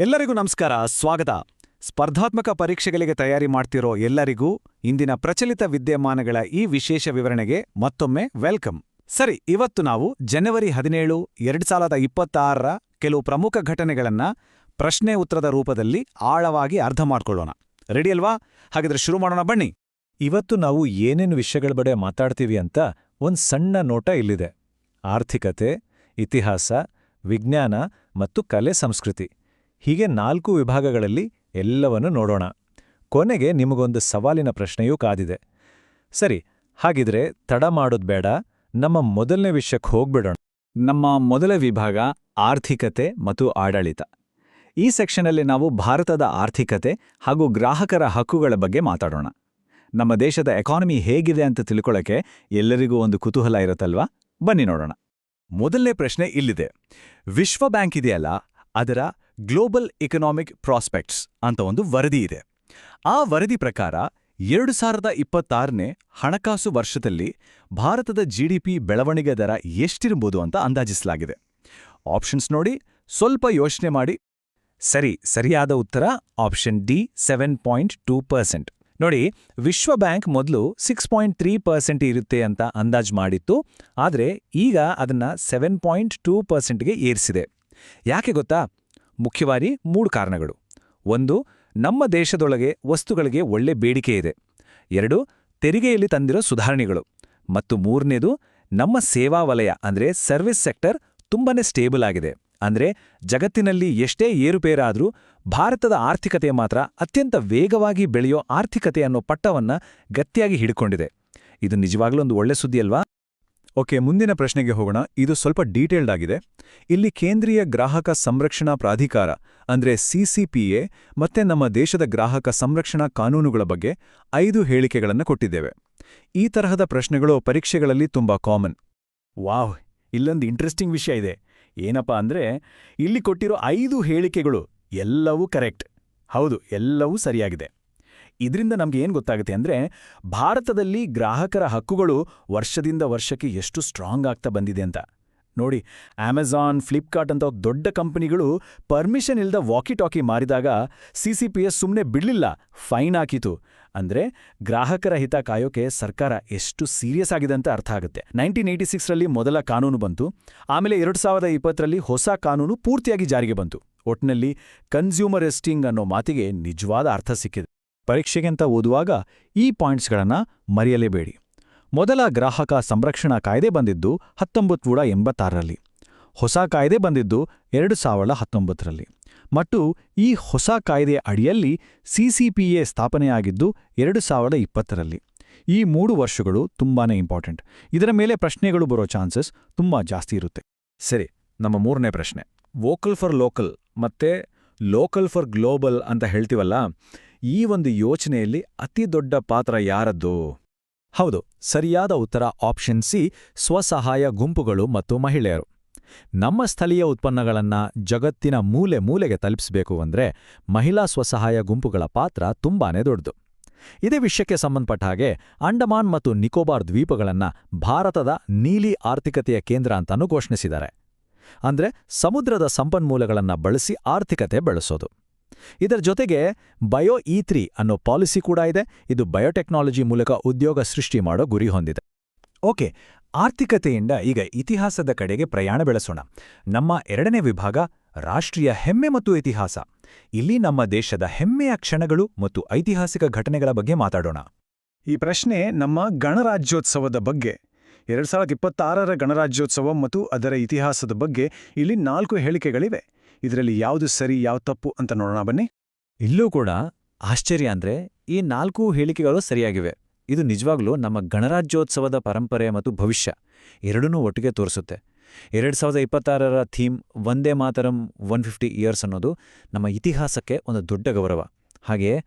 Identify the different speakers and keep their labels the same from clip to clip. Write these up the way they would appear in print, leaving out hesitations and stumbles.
Speaker 1: ಎಲ್ಲರಿಗೂ ನಮಸ್ಕಾರ, ಸ್ವಾಗತ. ಸ್ಪರ್ಧಾತ್ಮಕ ಪರೀಕ್ಷೆಗಳಿಗೆ ತಯಾರಿ ಮಾಡ್ತಿರೋ ಎಲ್ಲರಿಗೂ ಇಂದಿನ ಪ್ರಚಲಿತ ವಿದ್ಯಮಾನಗಳ ಈ ವಿಶೇಷ ವಿವರಣೆಗೆ ಮತ್ತೊಮ್ಮೆ ವೆಲ್ಕಮ್. ಸರಿ, ಇವತ್ತು ನಾವು ಜನವರಿ 17, 2026ರ ಕೆಲವು ಪ್ರಮುಖ ಘಟನೆಗಳನ್ನ ಪ್ರಶ್ನೆ ಉತ್ತರದ ರೂಪದಲ್ಲಿ ಆಳವಾಗಿ ಅರ್ಥ ಮಾಡ್ಕೊಳ್ಳೋಣ. ರೆಡಿ ಅಲ್ವಾ? ಹಾಗಿದ್ರೆ ಶುರು ಮಾಡೋಣ ಬನ್ನಿ.
Speaker 2: ಇವತ್ತು ನಾವು ಏನೇನು ವಿಷಯಗಳ ಬಗ್ಗೆ ಮಾತಾಡ್ತೀವಿ ಅಂತ ಒಂದ್ ಸಣ್ಣ ನೋಟ ಇಲ್ಲಿದೆ. ಆರ್ಥಿಕತೆ, ಇತಿಹಾಸ, ವಿಜ್ಞಾನ ಮತ್ತು ಕಲೆ ಸಂಸ್ಕೃತಿ, ಹೀಗೆ 4 ವಿಭಾಗಗಳಲ್ಲಿ ಎಲ್ಲವನ್ನೂ ನೋಡೋಣ. ಕೊನೆಗೆ ನಿಮಗೊಂದು ಸವಾಲಿನ ಪ್ರಶ್ನೆಯೂ ಕಾದಿದೆ. ಸರಿ, ಹಾಗಿದ್ರೆ ತಡ ಮಾಡೋದ್ ಬೇಡ, ನಮ್ಮ ಮೊದಲನೇ ವಿಷಯಕ್ಕೆ ಹೋಗ್ಬಿಡೋಣ.
Speaker 1: ನಮ್ಮ ಮೊದಲ ವಿಭಾಗ ಆರ್ಥಿಕತೆ ಮತ್ತು ಆಡಳಿತ. ಈ ಸೆಕ್ಷನಲ್ಲಿ ನಾವು ಭಾರತದ ಆರ್ಥಿಕತೆ ಹಾಗೂ ಗ್ರಾಹಕರ ಹಕ್ಕುಗಳ ಬಗ್ಗೆ ಮಾತಾಡೋಣ. ನಮ್ಮ ದೇಶದ ಎಕಾನಮಿ ಹೇಗಿದೆ ಅಂತ ತಿಳ್ಕೊಳ್ಳೋಕೆ ಎಲ್ಲರಿಗೂ ಒಂದು ಕುತೂಹಲ ಇರುತ್ತಲ್ವಾ? ಬನ್ನಿ ನೋಡೋಣ. ಮೊದಲನೇ ಪ್ರಶ್ನೆ ಇಲ್ಲಿದೆ. ವಿಶ್ವ ಬ್ಯಾಂಕ್ ಇದೆಯಲ್ಲ, ಅದರ ಗ್ಲೋಬಲ್ ಎಕನಾಮಿಕ್ ಪ್ರಾಸ್ಪೆಕ್ಟ್ಸ್ ಅಂತ ಒಂದು ವರದಿ ಇದೆ. ಆ ವರದಿ ಪ್ರಕಾರ 2026ನೇ ಹಣಕಾಸು ವರ್ಷದಲ್ಲಿ ಭಾರತದ ಜಿಡಿಪಿ ಬೆಳವಣಿಗೆ ದರ ಎಷ್ಟಿರಬಹುದು ಅಂತ ಅಂದಾಜಿಸಲಾಗಿದೆ. ಆಪ್ಷನ್ಸ್ ನೋಡಿ, ಸ್ವಲ್ಪ ಯೋಚನೆ ಮಾಡಿ. ಸರಿಯಾದ ಉತ್ತರ ಆಪ್ಷನ್ ಡಿ, 7.2%. ನೋಡಿ, ವಿಶ್ವ ಬ್ಯಾಂಕ್ ಮೊದಲು 6.3% ಇರುತ್ತೆ ಅಂತ ಅಂದಾಜು ಮಾಡಿತ್ತು, ಆದರೆ ಈಗ ಅದನ್ನ 7.2%ಗೆ ಏರಿಸಿದೆ. ಯಾಕೆ ಗೊತ್ತಾ? ಮುಖ್ಯವಾಗಿ 3 ಕಾರಣಗಳು. 1, ನಮ್ಮ ದೇಶದೊಳಗೆ ವಸ್ತುಗಳಿಗೆ ಒಳ್ಳೆ ಬೇಡಿಕೆ ಇದೆ. 2, ತೆರಿಗೆಯಲ್ಲಿ ತಂದಿರೋ ಸುಧಾರಣೆಗಳು. ಮತ್ತು 3ನೇದು, ನಮ್ಮ ಸೇವಾ ವಲಯ ಅಂದ್ರೆ ಸರ್ವಿಸ್ ಸೆಕ್ಟರ್ ತುಂಬಾನೇ ಸ್ಟೇಬಲ್ ಆಗಿದೆ. ಅಂದ್ರೆ ಜಗತ್ತಿನಲ್ಲಿ ಎಷ್ಟೇ ಏರುಪೇರಾದ್ರೂ ಭಾರತದ ಆರ್ಥಿಕತೆ ಮಾತ್ರ ಅತ್ಯಂತ ವೇಗವಾಗಿ ಬೆಳೆಯೋ ಆರ್ಥಿಕತೆ ಅನ್ನೋ ಪಟ್ಟವನ್ನ ಗಟ್ಟಿಯಾಗಿ ಹಿಡ್ಕೊಂಡಿದೆ. ಇದು ನಿಜವಾಗ್ಲೂ ಒಂದು ಒಳ್ಳೆ ಸುದ್ದಿ ಅಲ್ವಾ?
Speaker 2: ಓಕೆ, ಮುಂದಿನ ಪ್ರಶ್ನೆಗೆ ಹೋಗೋಣ. ಇದು ಸ್ವಲ್ಪ ಡೀಟೇಲ್ಡ್ ಆಗಿದೆ. ಇಲ್ಲಿ ಕೇಂದ್ರೀಯ ಗ್ರಾಹಕ ಸಂರಕ್ಷಣಾ ಪ್ರಾಧಿಕಾರ ಅಂದ್ರೆ ಸಿಸಿಪಿಎ ಮತ್ತೆ ನಮ್ಮ ದೇಶದ ಗ್ರಾಹಕ ಸಂರಕ್ಷಣಾ ಕಾನೂನುಗಳ ಬಗ್ಗೆ 5 ಹೇಳಿಕೆಗಳನ್ನು ಕೊಟ್ಟಿದ್ದೇವೆ. ಈ ತರಹದ ಪ್ರಶ್ನೆಗಳು ಪರೀಕ್ಷೆಗಳಲ್ಲಿ ತುಂಬಾ ಕಾಮನ್.
Speaker 1: ವಾವ್, ಇಲ್ಲೊಂದು ಇಂಟ್ರೆಸ್ಟಿಂಗ್ ವಿಷಯ ಇದೆ. ಏನಪ್ಪಾ ಅಂದ್ರೆ, ಇಲ್ಲಿ ಕೊಟ್ಟಿರೋ 5 ಹೇಳಿಕೆಗಳು ಎಲ್ಲವೂ ಕರೆಕ್ಟ್. ಹೌದು, ಎಲ್ಲವೂ ಸರಿಯಾಗಿದೆ. ಇದರಿಂದ ನಮ್ಗೆ ಏನು ಗೊತ್ತಾಗುತ್ತೆ ಅಂದ್ರೆ, ಭಾರತದಲ್ಲಿ ಗ್ರಾಹಕರ ಹಕ್ಕುಗಳು ವರ್ಷದಿಂದ ವರ್ಷಕ್ಕೆ ಎಷ್ಟು ಸ್ಟ್ರಾಂಗ್ ಆಗ್ತಾ ಬಂದಿದೆ ಅಂತ. ನೋಡಿ, ಅಮೆಜಾನ್, ಫ್ಲಿಪ್ಕಾರ್ಟ್ ಅಂತ ದೊಡ್ಡ ಕಂಪನಿಗಳು ಪರ್ಮಿಷನ್ ಇಲ್ದ ವಾಕಿ ಟಾಕಿ ಮಾರಿದಾಗ ಸಿಸಿಪಿಎಸ್ ಸುಮ್ಮನೆ ಬಿಡ್ಲಿಲ್ಲ, ಫೈನ್ ಹಾಕಿತು. ಅಂದ್ರೆ ಗ್ರಾಹಕರ ಹಿತ ಕಾಯೋಕೆ ಸರ್ಕಾರ ಎಷ್ಟು ಸೀರಿಯಸ್ ಆಗಿದೆ ಅಂತ ಅರ್ಥ ಆಗುತ್ತೆ. 1986ರಲ್ಲಿ ಮೊದಲ ಕಾನೂನು ಬಂತು. ಆಮೇಲೆ 2020ರಲ್ಲಿ ಹೊಸ ಕಾನೂನು ಪೂರ್ತಿಯಾಗಿ ಜಾರಿಗೆ ಬಂತು. ಒಟ್ನಲ್ಲಿ ಕನ್ಸ್ಯೂಮರಿಸ್ಟಿಂಗ್ ಅನ್ನೋ ಮಾತಿಗೆ ನಿಜವಾದ ಅರ್ಥ ಸಿಕ್ಕಿದೆ.
Speaker 2: ಪರೀಕ್ಷೆಗೆಂತ ಓದುವಾಗ ಈ ಪಾಯಿಂಟ್ಸ್ಗಳನ್ನ ಮರೆಯಲೇಬೇಡಿ. ಮೊದಲ ಗ್ರಾಹಕ ಸಂರಕ್ಷಣಾ ಕಾಯ್ದೆ ಬಂದಿದ್ದು 1986ರಲ್ಲಿ. ಹೊಸ ಕಾಯ್ದೆ ಬಂದಿದ್ದು 2019ರಲ್ಲಿ. ಮತ್ತು ಈ ಹೊಸ ಕಾಯ್ದೆಯ ಅಡಿಯಲ್ಲಿ ಸಿಸಿಪಿಎ ಸ್ಥಾಪನೆಯಾಗಿದ್ದು 2020ರಲ್ಲಿ. ಈ 3 ವರ್ಷಗಳು ತುಂಬಾನೇ ಇಂಪಾರ್ಟೆಂಟ್. ಇದರ ಮೇಲೆ ಪ್ರಶ್ನೆಗಳು ಬರೋ ಚಾನ್ಸಸ್ ತುಂಬಾ ಜಾಸ್ತಿ ಇರುತ್ತೆ.
Speaker 1: ಸರಿ, ನಮ್ಮ 3ನೇ ಪ್ರಶ್ನೆ. ವೋಕಲ್ ಫಾರ್ ಲೋಕಲ್ ಮತ್ತೆ ಲೋಕಲ್ ಫಾರ್ ಗ್ಲೋಬಲ್ ಅಂತ ಹೇಳ್ತೀವಲ್ಲ, ಈ ಒಂದು ಯೋಚನೆಯಲ್ಲಿ ಅತಿ ದೊಡ್ಡ ಪಾತ್ರ ಯಾರದ್ದು?
Speaker 2: ಹೌದು, ಸರಿಯಾದ ಉತ್ತರ ಆಪ್ಷನ್ ಸಿ, ಸ್ವಸಹಾಯ ಗುಂಪುಗಳು ಮತ್ತು ಮಹಿಳೆಯರು. ನಮ್ಮ ಸ್ಥಳೀಯ ಉತ್ಪನ್ನಗಳನ್ನ ಜಗತ್ತಿನ ಮೂಲೆ ಮೂಲೆಗೆ ತಲುಪಿಸಬೇಕು ಅಂದ್ರೆ ಮಹಿಳಾ ಸ್ವಸಹಾಯ ಗುಂಪುಗಳ ಪಾತ್ರ ತುಂಬಾನೇ ದೊಡ್ಡದು. ಇದೇ ವಿಷಯಕ್ಕೆ ಸಂಬಂಧಪಟ್ಟ ಹಾಗೆ ಅಂಡಮಾನ್ ಮತ್ತು ನಿಕೋಬಾರ್ ದ್ವೀಪಗಳನ್ನ ಭಾರತದ ನೀಲಿ ಆರ್ಥಿಕತೆಯ ಕೇಂದ್ರ ಅಂತಾನೂ ಘೋಷಿಸಿದ್ದಾರೆ. ಅಂದ್ರೆ ಸಮುದ್ರದ ಸಂಪನ್ಮೂಲಗಳನ್ನ ಬಳಸಿ ಆರ್ಥಿಕತೆ ಬೆಳೆಸೋದು. ಇದರ ಜೊತೆಗೆ ಬಯೋ E3 ಅನ್ನೋ ಪಾಲಿಸಿ ಕೂಡ ಇದೆ. ಇದು ಬಯೋಟೆಕ್ನಾಲಜಿ ಮೂಲಕ ಉದ್ಯೋಗ ಸೃಷ್ಟಿ ಮಾಡೋ ಗುರಿ ಹೊಂದಿದೆ. ಓಕೆ, ಆರ್ಥಿಕತೆಯಿಂದ ಈಗ ಇತಿಹಾಸದ ಕಡೆಗೆ ಪ್ರಯಾಣ ಬೆಳೆಸೋಣ. ನಮ್ಮ 2ನೇ ವಿಭಾಗ ರಾಷ್ಟ್ರೀಯ ಹೆಮ್ಮೆ ಮತ್ತು ಇತಿಹಾಸ. ಇಲ್ಲಿ ನಮ್ಮ ದೇಶದ ಹೆಮ್ಮೆಯ ಕ್ಷಣಗಳು ಮತ್ತು ಐತಿಹಾಸಿಕ ಘಟನೆಗಳ ಬಗ್ಗೆ ಮಾತಾಡೋಣ.
Speaker 3: ಈ ಪ್ರಶ್ನೆ ನಮ್ಮ ಗಣರಾಜ್ಯೋತ್ಸವದ ಬಗ್ಗೆ. 2026ರ ಗಣರಾಜ್ಯೋತ್ಸವ ಮತ್ತು ಅದರ ಇತಿಹಾಸದ ಬಗ್ಗೆ ಇಲ್ಲಿ 4 ಹೇಳಿಕೆಗಳಿವೆ. ಇದರಲ್ಲಿ ಯಾವುದು ಸರಿ, ಯಾವುದು ತಪ್ಪು ಅಂತ ನೋಡೋಣ ಬನ್ನಿ.
Speaker 2: ಇಲ್ಲೂ ಕೂಡ ಆಶ್ಚರ್ಯ ಅಂದ್ರೆ ಈ 4 ಹೇಳಿಕೆಗಳು ಸರಿಯಾಗಿವೆ. ಇದು ನಿಜವಾಗ್ಲೂ ನಮ್ಮ ಗಣರಾಜ್ಯೋತ್ಸವದ ಪರಂಪರೆ ಮತ್ತು ಭವಿಷ್ಯ ಎರಡನ್ನೂ ಒಟ್ಟಿಗೆ ತೋರಿಸುತ್ತೆ. 2026ರ ಥೀಮ್ ವಂದೇ ಮಾತರಂ 150 ಇಯರ್ಸ್ ಅನ್ನೋದು ನಮ್ಮ ಇತಿಹಾಸಕ್ಕೆ ಒಂದು ದೊಡ್ಡ ಗೌರವ. ಹಾಗೆಯೇ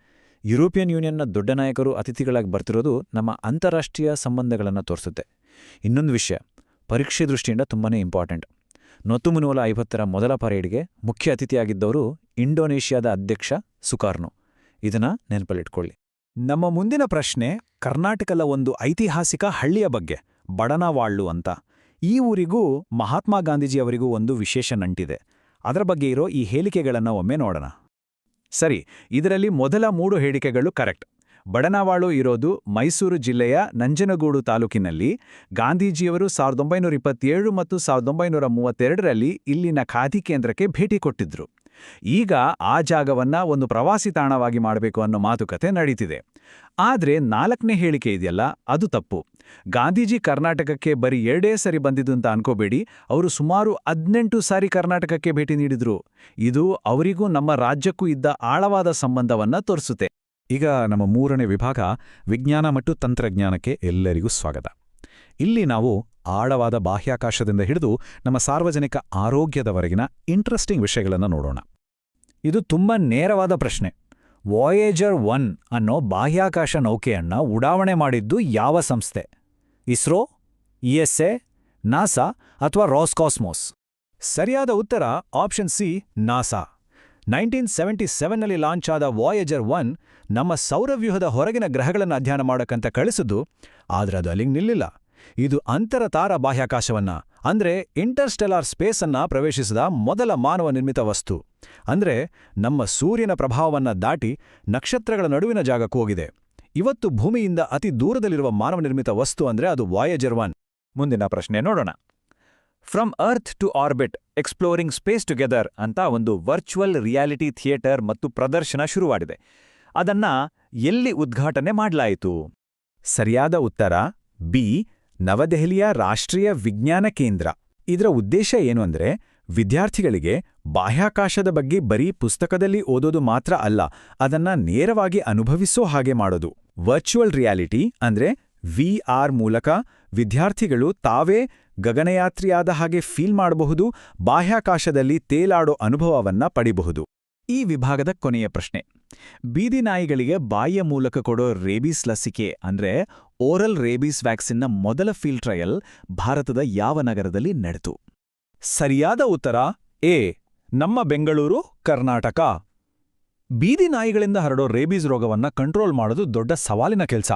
Speaker 2: ಯುರೋಪಿಯನ್ ಯೂನಿಯನ್ನ ದೊಡ್ಡ ನಾಯಕರು ಅತಿಥಿಗಳಾಗಿ ಬರ್ತಿರೋದು ನಮ್ಮ ಅಂತಾರಾಷ್ಟ್ರೀಯ ಸಂಬಂಧಗಳನ್ನು ತೋರಿಸುತ್ತೆ. ಇನ್ನೊಂದು ವಿಷಯ, ಪರೀಕ್ಷೆ ದೃಷ್ಟಿಯಿಂದ ತುಂಬಾನೇ ಇಂಪಾರ್ಟೆಂಟ್. 1950ರ ಮೊದಲ ಪರೇಡ್ಗೆ ಮುಖ್ಯ ಅತಿಥಿಯಾಗಿದ್ದವರು ಇಂಡೋನೇಷ್ಯಾದ ಅಧ್ಯಕ್ಷ ಸುಕಾರ್ನೋ. ಇದನ್ನ ನೆನಪಲ್ಲಿಟ್ಕೊಳ್ಳಿ.
Speaker 1: ನಮ್ಮ ಮುಂದಿನ ಪ್ರಶ್ನೆ ಕರ್ನಾಟಕದ ಒಂದು ಐತಿಹಾಸಿಕ ಹಳ್ಳಿಯ ಬಗ್ಗೆ, ಬಡನವಾಳ್ಳು ಅಂತ. ಈ ಊರಿಗೂ ಮಹಾತ್ಮ ಗಾಂಧೀಜಿಯವರಿಗೂ ಒಂದು ವಿಶೇಷ ನಂಟಿದೆ. ಅದರ ಬಗ್ಗೆ ಇರೋ ಈ ಹೇಳಿಕೆಗಳನ್ನು ಒಮ್ಮೆ ನೋಡೋಣ. ಸರಿ, ಇದರಲ್ಲಿ ಮೊದಲ 3 ಹೇಳಿಕೆಗಳು ಕರೆಕ್ಟ್. ಬಡನಾವಾಳು ಇರೋದು ಮೈಸೂರು ಜಿಲ್ಲೆಯ ನಂಜನಗೂಡು ತಾಲೂಕಿನಲ್ಲಿ. ಗಾಂಧೀಜಿಯವರು 1927 ಮತ್ತು 1932ರಲ್ಲಿ ಇಲ್ಲಿನ ಖಾದಿ ಕೇಂದ್ರಕ್ಕೆ ಭೇಟಿ ಕೊಟ್ಟಿದ್ರು. ಈಗ ಆ ಜಾಗವನ್ನ ಒಂದು ಪ್ರವಾಸಿ ತಾಣವಾಗಿ ಮಾಡಬೇಕು ಅನ್ನೋ ಮಾತುಕತೆ ನಡೀತಿದೆ. ಆದ್ರೆ 4ನೇ ಹೇಳಿಕೆ ಇದೆಯಲ್ಲ, ಅದು ತಪ್ಪು. ಗಾಂಧೀಜಿ ಕರ್ನಾಟಕಕ್ಕೆ ಬರೀ 2 ಸರಿ ಬಂದಿದ್ದು ಅಂತ ಅನ್ಕೋಬೇಡಿ, ಅವರು ಸುಮಾರು 18 ಸಾರಿ ಕರ್ನಾಟಕಕ್ಕೆ ಭೇಟಿ ನೀಡಿದ್ರು. ಇದು ಅವರಿಗೂ ನಮ್ಮ ರಾಜ್ಯಕ್ಕೂ ಇದ್ದ ಆಳವಾದ ಸಂಬಂಧವನ್ನ ತೋರಿಸುತ್ತೆ.
Speaker 2: ಈಗ ನಮ್ಮ 3ನೇ ವಿಭಾಗ ವಿಜ್ಞಾನ ಮತ್ತು ತಂತ್ರಜ್ಞಾನಕ್ಕೆ ಎಲ್ಲರಿಗೂ ಸ್ವಾಗತ. ಇಲ್ಲಿ ನಾವು ಆಳವಾದ ಬಾಹ್ಯಾಕಾಶದಿಂದ ಹಿಡಿದು ನಮ್ಮ ಸಾರ್ವಜನಿಕ ಆರೋಗ್ಯದವರೆಗಿನ ಇಂಟ್ರೆಸ್ಟಿಂಗ್ ವಿಷಯಗಳನ್ನು ನೋಡೋಣ.
Speaker 1: ಇದು ತುಂಬಾ ನೇರವಾದ ಪ್ರಶ್ನೆ. ವಾಯೇಜರ್ 1 ಅನ್ನೋ ಬಾಹ್ಯಾಕಾಶ ನೌಕೆಯನ್ನ ಉಡಾವಣೆ ಮಾಡಿದ್ದು ಯಾವ ಸಂಸ್ಥೆ? ಇಸ್ರೋ, ಇಎಸ್ಎ, ನಾಸಾ ಅಥವಾ ರಾಸ್ಕಾಸ್ಮೋಸ್?
Speaker 3: ಸರಿಯಾದ ಉತ್ತರ ಆಪ್ಷನ್ ಸಿ, ನಾಸಾ. 1977ನಲ್ಲಿ ಲಾಂಚ್ ಆದ ವಾಯೇಜರ್ 1 ನಮ್ಮ ಸೌರವ್ಯೂಹದ ಹೊರಗಿನ ಗ್ರಹಗಳನ್ನು ಅಧ್ಯಯನ ಮಾಡೋಕ್ಕಂತ ಕಳಿಸಿದ್ದು. ಆದ್ರೆ ಅದು ಅಲ್ಲಿಗೆ ನಿಲ್ಲಿಲ್ಲ. ಇದು ಅಂತರತಾರ ಬಾಹ್ಯಾಕಾಶವನ್ನ ಅಂದ್ರೆ ಇಂಟರ್ಸ್ಟೆಲಾರ್ ಸ್ಪೇಸ್ ಅನ್ನ ಪ್ರವೇಶಿಸಿದ ಮೊದಲ ಮಾನವ ನಿರ್ಮಿತ ವಸ್ತು. ಅಂದ್ರೆ ನಮ್ಮ ಸೂರ್ಯನ ಪ್ರಭಾವವನ್ನ ದಾಟಿ ನಕ್ಷತ್ರಗಳ ನಡುವಿನ ಜಾಗಕ್ಕೆ ಹೋಗಿದೆ. ಇವತ್ತು ಭೂಮಿಯಿಂದ ಅತಿ ದೂರದಲ್ಲಿರುವ ಮಾನವ ನಿರ್ಮಿತ ವಸ್ತು ಅಂದ್ರೆ ಅದು ವಾಯೇಜರ್ 1.
Speaker 1: ಮುಂದಿನ ಪ್ರಶ್ನೆ ನೋಡೋಣ. From earth to orbit exploring space together ಅಂತ ಒಂದು ವರ್ಚುವಲ್ ರಿಯಾಲಿಟಿ ಥಿಯೇಟರ್ ಮತ್ತು ಪ್ರದರ್ಶನ ಶುರುವಾಗಿದೆ. ಅದನ್ನ ಎಲ್ಲಿ ಉದ್ಘಾಟನೆ ಮಾಡಲಾಯಿತು?
Speaker 2: ಸರಿಯಾದ ಉತ್ತರ ಬಿ, ನವದೆಹಲಿಯ ರಾಷ್ಟ್ರೀಯ ವಿಜ್ಞಾನ ಕೇಂದ್ರ. ಇದರ ಉದ್ದೇಶ ಏನು ಅಂದ್ರೆ ವಿದ್ಯಾರ್ಥಿಗಳಿಗೆ ಬಾಹ್ಯಾಕಾಶದ ಬಗ್ಗೆ ಬರೀ ಪುಸ್ತಕದಲ್ಲಿ ಓದೋದು ಮಾತ್ರ ಅಲ್ಲ, ಅದನ್ನ ನೇರವಾಗಿ ಅನುಭವಿಸೋ ಹಾಗೆ ಮಾಡೋದು. ವರ್ಚುವಲ್ ರಿಯಾಲಿಟಿ ಅಂದ್ರೆ VR ಮೂಲಕ ವಿದ್ಯಾರ್ಥಿಗಳು ತಾವೇ ಗಗನಯಾತ್ರಿಯಾದ ಹಾಗೆ ಫೀಲ್ ಮಾಡಬಹುದು, ಬಾಹ್ಯಾಕಾಶದಲ್ಲಿ ತೇಲಾಡೋ ಅನುಭವವನ್ನ ಪಡಿಬಹುದು.
Speaker 1: ಈ ವಿಭಾಗದ ಕೊನೆಯ ಪ್ರಶ್ನೆ. ಬೀದಿ ನಾಯಿಗಳಿಗೆ ಬಾಯಿಯ ಮೂಲಕ ಕೊಡೋ ರೇಬೀಸ್ ಲಸಿಕೆ ಅಂದ್ರೆ ಓರಲ್ ರೇಬೀಸ್ ವ್ಯಾಕ್ಸಿನ್ನ ಮೊದಲ ಫೀಲ್ಡ್ ಟ್ರಯಲ್ ಭಾರತದ ಯಾವ ನಗರದಲ್ಲಿ ನಡೆತು?
Speaker 3: ಸರಿಯಾದ ಉತ್ತರ ಎ, ನಮ್ಮ ಬೆಂಗಳೂರು, ಕರ್ನಾಟಕ. ಬೀದಿ ನಾಯಿಗಳಿಂದ ಹರಡೋ ರೇಬೀಸ್ ರೋಗವನ್ನ ಕಂಟ್ರೋಲ್ ಮಾಡೋದು ದೊಡ್ಡ ಸವಾಲಿನ ಕೆಲಸ.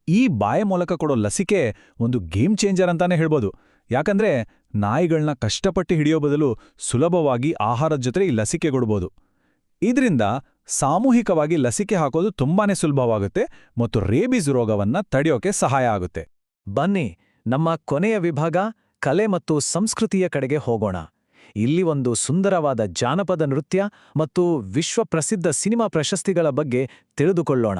Speaker 3: ಈ ಬಾಯ ಮೂಲಕ ಕೊಡೋ ಲಸಿಕೆ ಒಂದು ಗೇಮ್ ಚೇಂಜರ್ ಅಂತಾನೆ ಹೇಳ್ಬೋದು. ಯಾಕಂದ್ರೆ ನಾಯಿಗಳನ್ನ ಕಷ್ಟಪಟ್ಟು ಹಿಡಿಯೋ ಬದಲು ಸುಲಭವಾಗಿ ಆಹಾರದ ಜೊತೆ ಈ ಲಸಿಕೆ ಕೊಡ್ಬೋದು. ಇದರಿಂದ ಸಾಮೂಹಿಕವಾಗಿ ಲಸಿಕೆ ಹಾಕೋದು ತುಂಬಾನೇ ಸುಲಭವಾಗುತ್ತೆ ಮತ್ತು ರೇಬೀಸ್ ರೋಗವನ್ನ ತಡೆಯೋಕೆ ಸಹಾಯ ಆಗುತ್ತೆ.
Speaker 1: ಬನ್ನಿ, ನಮ್ಮ ಕೊನೆಯ ವಿಭಾಗ ಕಲೆ ಮತ್ತು ಸಂಸ್ಕೃತಿಯ ಕಡೆಗೆ ಹೋಗೋಣ. ಇಲ್ಲಿ ಒಂದು ಸುಂದರವಾದ ಜಾನಪದ ನೃತ್ಯ ಮತ್ತು ವಿಶ್ವಪ್ರಸಿದ್ಧ ಸಿನಿಮಾ ಪ್ರಶಸ್ತಿಗಳ ಬಗ್ಗೆ ತಿಳಿದುಕೊಳ್ಳೋಣ.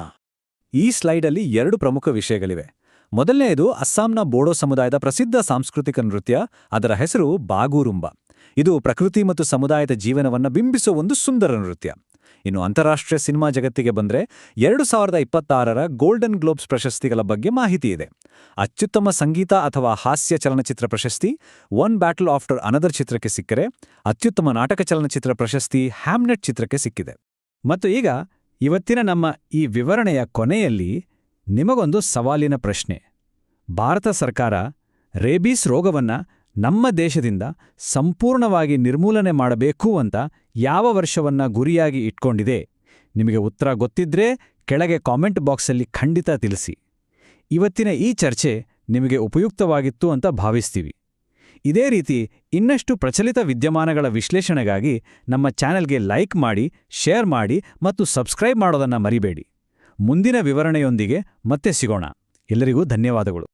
Speaker 2: ಈ ಸ್ಲೈಡಲ್ಲಿ 2 ಪ್ರಮುಖ ವಿಷಯಗಳಿವೆ. ಮೊದಲನೆಯದು ಅಸ್ಸಾಂನ ಬೋಡೋ ಸಮುದಾಯದ ಪ್ರಸಿದ್ಧ ಸಾಂಸ್ಕೃತಿಕ ನೃತ್ಯ. ಅದರ ಹೆಸರು ಬಾಗೂರುಂಬ. ಇದು ಪ್ರಕೃತಿ ಮತ್ತು ಸಮುದಾಯದ ಜೀವನವನ್ನ ಬಿಂಬಿಸೋ ಒಂದು ಸುಂದರ ನೃತ್ಯ. ಇನ್ನು ಅಂತಾರಾಷ್ಟ್ರೀಯ ಸಿನಿಮಾ ಜಗತ್ತಿಗೆ ಬಂದ್ರೆ 2026ರ ಗೋಲ್ಡನ್ ಗ್ಲೋಬ್ಸ್ ಪ್ರಶಸ್ತಿಗಳ ಬಗ್ಗೆ ಮಾಹಿತಿ ಇದೆ. ಅತ್ಯುತ್ತಮ ಸಂಗೀತ ಅಥವಾ ಹಾಸ್ಯ ಚಲನಚಿತ್ರ ಪ್ರಶಸ್ತಿ ಒನ್ ಬ್ಯಾಟಲ್ ಆಫ್ಟರ್ ಅನದರ್ ಚಿತ್ರಕ್ಕೆ ಸಿಕ್ಕರೆ, ಅತ್ಯುತ್ತಮ ನಾಟಕ ಚಲನಚಿತ್ರ ಪ್ರಶಸ್ತಿ ಹ್ಯಾಮ್ನೆಟ್ ಚಿತ್ರಕ್ಕೆ ಸಿಕ್ಕಿದೆ. ಮತ್ತು ಈಗ ಇವತ್ತಿನ ನಮ್ಮ ಈ ವಿವರಣೆಯ ಕೊನೆಯಲ್ಲಿ ನಿಮಗೊಂದು ಸವಾಲಿನ ಪ್ರಶ್ನೆ. ಭಾರತ ಸರ್ಕಾರ ರೇಬೀಸ್ ರೋಗವನ್ನ ನಮ್ಮ ದೇಶದಿಂದ ಸಂಪೂರ್ಣವಾಗಿ ನಿರ್ಮೂಲನೆ ಮಾಡಬೇಕು ಅಂತ ಯಾವ ವರ್ಷವನ್ನ ಗುರಿಯಾಗಿ ಇಟ್ಕೊಂಡಿದೆ? ನಿಮಗೆ ಉತ್ತರ ಗೊತ್ತಿದ್ರೆ ಕೆಳಗೆ ಕಾಮೆಂಟ್ ಬಾಕ್ಸಲ್ಲಿ ಖಂಡಿತ ತಿಳಿಸಿ. ಇವತ್ತಿನ ಈ ಚರ್ಚೆ ನಿಮಗೆ ಉಪಯುಕ್ತವಾಗಿತ್ತು ಅಂತ ಭಾವಿಸ್ತೀವಿ. ಇದೇ ರೀತಿ ಇನ್ನಷ್ಟು ಪ್ರಚಲಿತ ವಿದ್ಯಮಾನಗಳ ವಿಶ್ಲೇಷಣೆಗಾಗಿ ನಮ್ಮ ಚಾನೆಲ್ಗೆ ಲೈಕ್ ಮಾಡಿ, ಶೇರ್ ಮಾಡಿ ಮತ್ತು ಸಬ್ಸ್ಕ್ರೈಬ್ ಮಾಡೋದನ್ನ ಮರಿಬೇಡಿ. ಮುಂದಿನ ವಿವರಣೆಯೊಂದಿಗೆ ಮತ್ತೆ ಸಿಗೋಣ. ಎಲ್ಲರಿಗೂ ಧನ್ಯವಾದಗಳು.